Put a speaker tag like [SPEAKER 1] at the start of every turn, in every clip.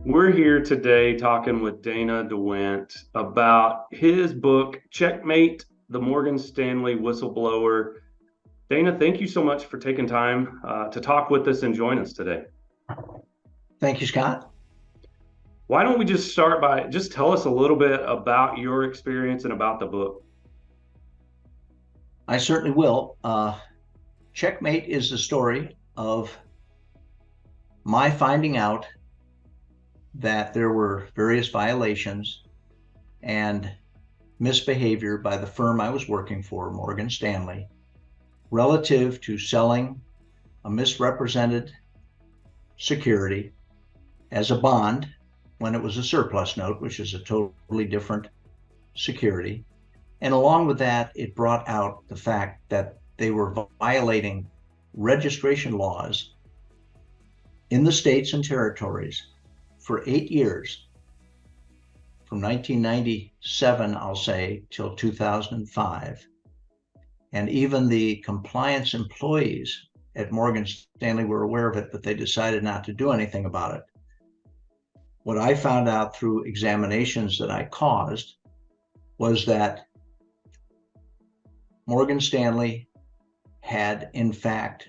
[SPEAKER 1] We're here today talking with Dana de Windt about his book, Checkmate, the Morgan Stanley Whistleblower. Dana, thank you so much for taking time to talk with us and join us today.
[SPEAKER 2] Thank you, Scott.
[SPEAKER 1] Why don't we just start by just tell us a little bit about your experience and about the book?
[SPEAKER 2] I certainly will. Checkmate is the story of my finding out that there were various violations and misbehavior by the firm I was working for, Morgan Stanley, relative to selling a misrepresented security as a bond when it was a surplus note, which is a totally different security. And along with that, it brought out the fact that they were violating registration laws in the states and territories for 8 years, from 1997, I'll say, till 2005. And even the compliance employees at Morgan Stanley were aware of it, but they decided not to do anything about it. What I found out through examinations that I caused was that Morgan Stanley had, in fact,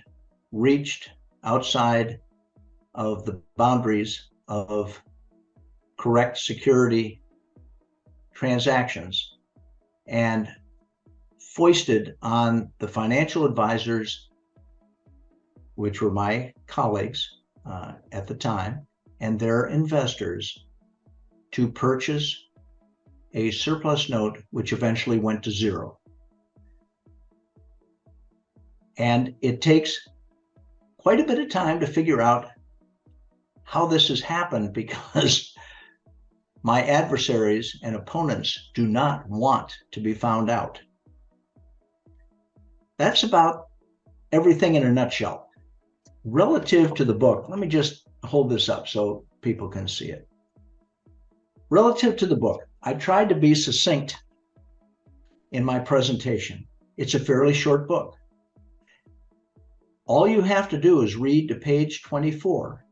[SPEAKER 2] reached outside of the boundaries of correct security transactions and foisted on the financial advisors, which were my colleagues at the time, and their investors, to purchase a surplus note, which eventually went to zero. And it takes quite a bit of time to figure out how this has happened, because my adversaries and opponents do not want to be found out. That's about everything in a nutshell. Relative to the book, let me just hold this up so people can see it. Relative to the book, I tried to be succinct in my presentation. It's a fairly short book. All you have to do is read to page 24.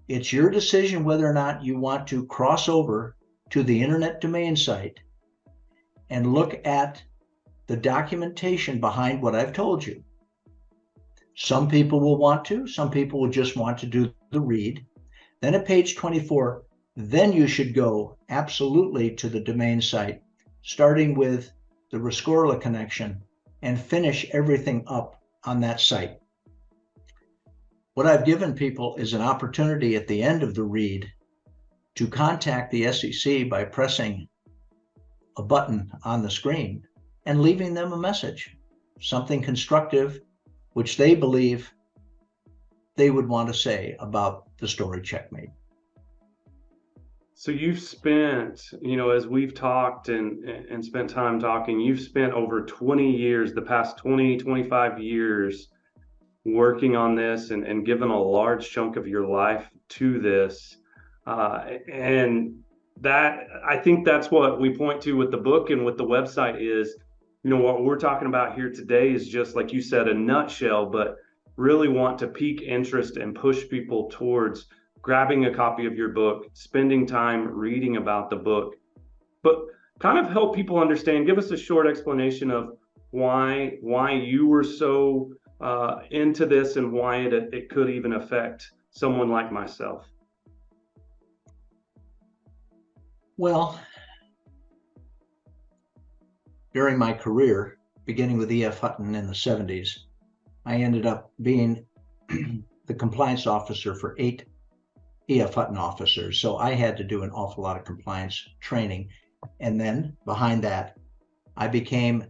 [SPEAKER 2] It's your decision whether or not you want to cross over to the internet domain site and look at the documentation behind what I've told you. Some people will want to, some people will just want to do the read. Then at page 24, then you should go absolutely to the domain site, starting with the Rescorla connection, and finish everything up on that site. What I've given people is an opportunity at the end of the read to contact the SEC by pressing a button on the screen and leaving them a message, something constructive, which they believe they would want to say about the story Checkmate.
[SPEAKER 1] So you've spent, as we've talked and spent time talking, you've spent over 20 years, the past 20, 25 years working on this and given a large chunk of your life to this. And that, I think that's what we point to with the book and with the website is, what we're talking about here today is just, like you said, a nutshell, but really want to pique interest and push people towards grabbing a copy of your book, spending time reading about the book, but kind of help people understand. Give us a short explanation of why you were so into this and why it could even affect someone like myself.
[SPEAKER 2] Well, during my career, beginning with E.F. Hutton in the 70s, I ended up being the compliance officer for 8 E.F. Hutton officers. So I had to do an awful lot of compliance training. And then behind that, I became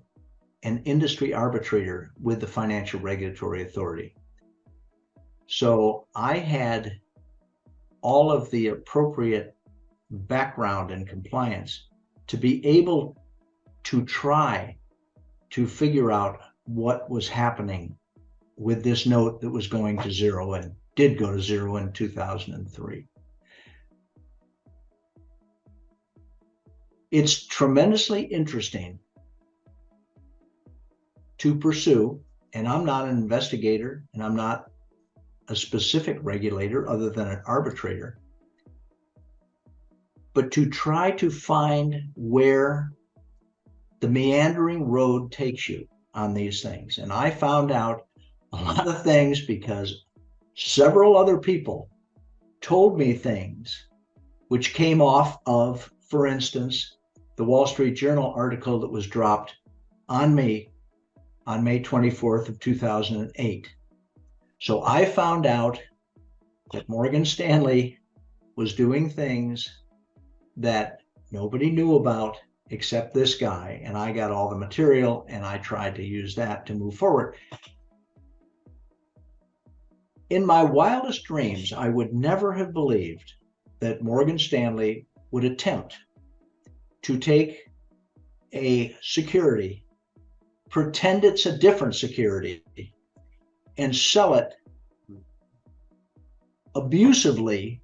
[SPEAKER 2] an industry arbitrator with the Financial Regulatory Authority. So I had all of the appropriate background in compliance to be able to try to figure out what was happening with this note that was going to zero and did go to zero in 2003. It's tremendously interesting to pursue, and I'm not an investigator and I'm not a specific regulator other than an arbitrator, but to try to find where the meandering road takes you on these things. And I found out a lot of things because several other people told me things which came off of, for instance, the Wall Street Journal article that was dropped on me on May 24th of 2008. So I found out that Morgan Stanley was doing things that nobody knew about except this guy, and I got all the material and I tried to use that to move forward. In my wildest dreams, I would never have believed that Morgan Stanley would attempt to take a security, pretend it's a different security, and sell it abusively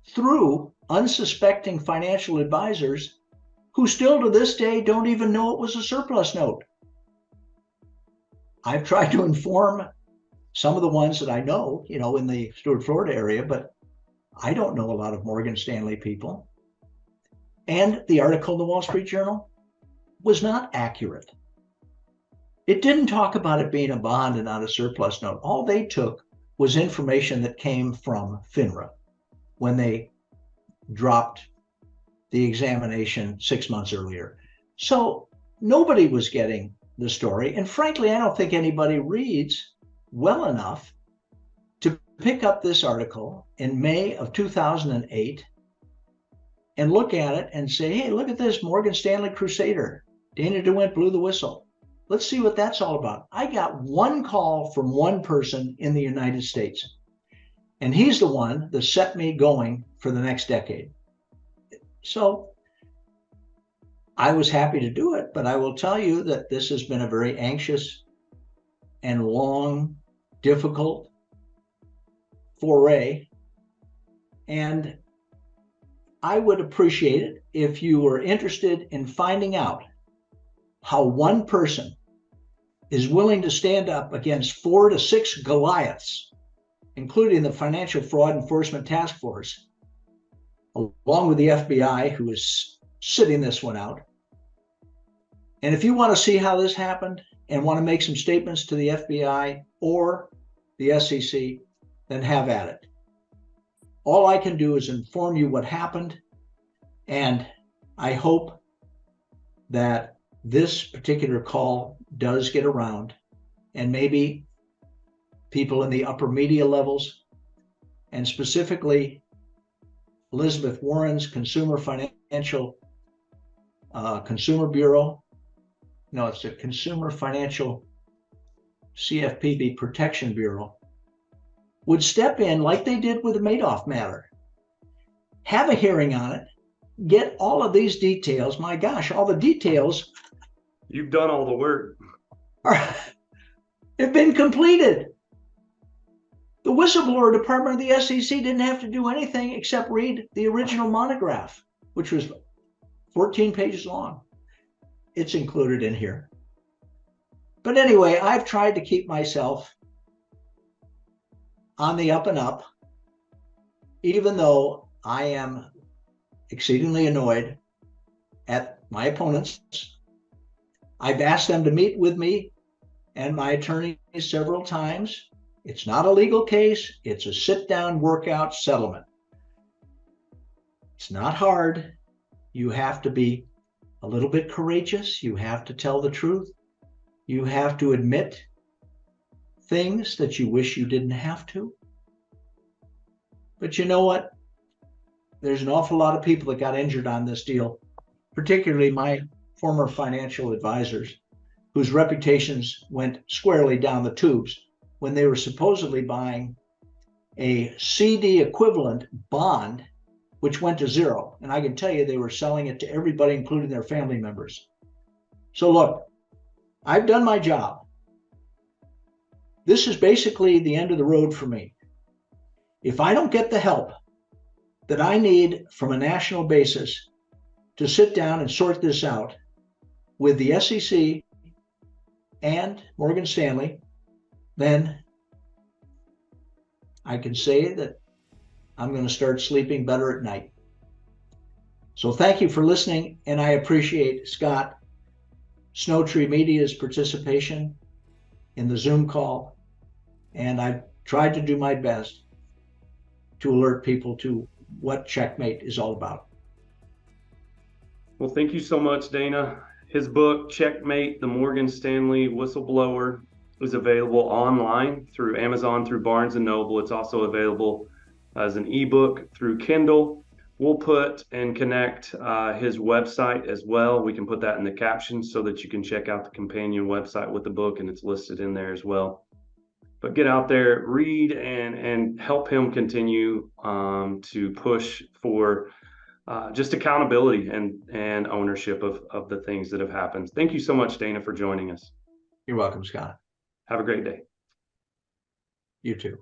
[SPEAKER 2] through unsuspecting financial advisors who still to this day don't even know it was a surplus note. I've tried to inform some of the ones that I know, in the Stuart, Florida area, but I don't know a lot of Morgan Stanley people. And the article in the Wall Street Journal was not accurate. It didn't talk about it being a bond and not a surplus note. All they took was information that came from FINRA when they dropped the examination 6 months earlier. So nobody was getting the story. And frankly, I don't think anybody reads well enough to pick up this article in May of 2008 and look at it and say, hey, look at this Morgan Stanley Crusader. Dana de Windt blew the whistle. Let's see what that's all about. I got one call from one person in the United States, and he's the one that set me going for the next decade. So I was happy to do it, but I will tell you that this has been a very anxious and long, difficult foray. And I would appreciate it if you were interested in finding out how one person is willing to stand up against 4 to 6 Goliaths, including the Financial Fraud Enforcement Task Force, along with the FBI, who is sitting this one out. And if you want to see how this happened and want to make some statements to the FBI or the SEC, then have at it. All I can do is inform you what happened, and I hope that this particular call does get around, and maybe people in the upper media levels, and specifically Elizabeth Warren's Consumer Financial Consumer Bureau. No, it's the Consumer Financial CFPB Protection Bureau, would step in like they did with the Madoff matter, have a hearing on it, get all of these details. My gosh, all the details.
[SPEAKER 1] You've done all the work.
[SPEAKER 2] Have been completed. The whistleblower department of the SEC didn't have to do anything except read the original monograph, which was 14 pages long. It's included in here. But anyway, I've tried to keep myself on the up and up, even though I am exceedingly annoyed at my opponents. I've asked them to meet with me and my attorney several times. It's not a legal case. It's a sit-down workout settlement. It's not hard. You have to be a little bit courageous. You have to tell the truth. You have to admit things that you wish you didn't have to. But you know what? There's an awful lot of people that got injured on this deal, particularly my former financial advisors, whose reputations went squarely down the tubes when they were supposedly buying a CD equivalent bond, which went to zero. And I can tell you they were selling it to everybody, including their family members. So look, I've done my job. This is basically the end of the road for me. If I don't get the help that I need from a national basis to sit down and sort this out with the SEC and Morgan Stanley, then I can say that I'm going to start sleeping better at night. So thank you for listening, and I appreciate Scott Snow Tree Media's participation in the Zoom call, and I've tried to do my best to alert people to what Checkmate is all about.
[SPEAKER 1] Well, thank you so much, Dana. His book, Checkmate, the Morgan Stanley Whistle Blower, is available online through Amazon, through Barnes & Noble. It's also available as an ebook through Kindle. We'll put and connect his website as well. We can put that in the captions so that you can check out the companion website with the book, and it's listed in there as well. But get out there, read, and help him continue to push for just accountability and ownership of the things that have happened. Thank you so much, Dana, for joining us.
[SPEAKER 2] You're welcome, Scott.
[SPEAKER 1] Have a great day.
[SPEAKER 2] You too.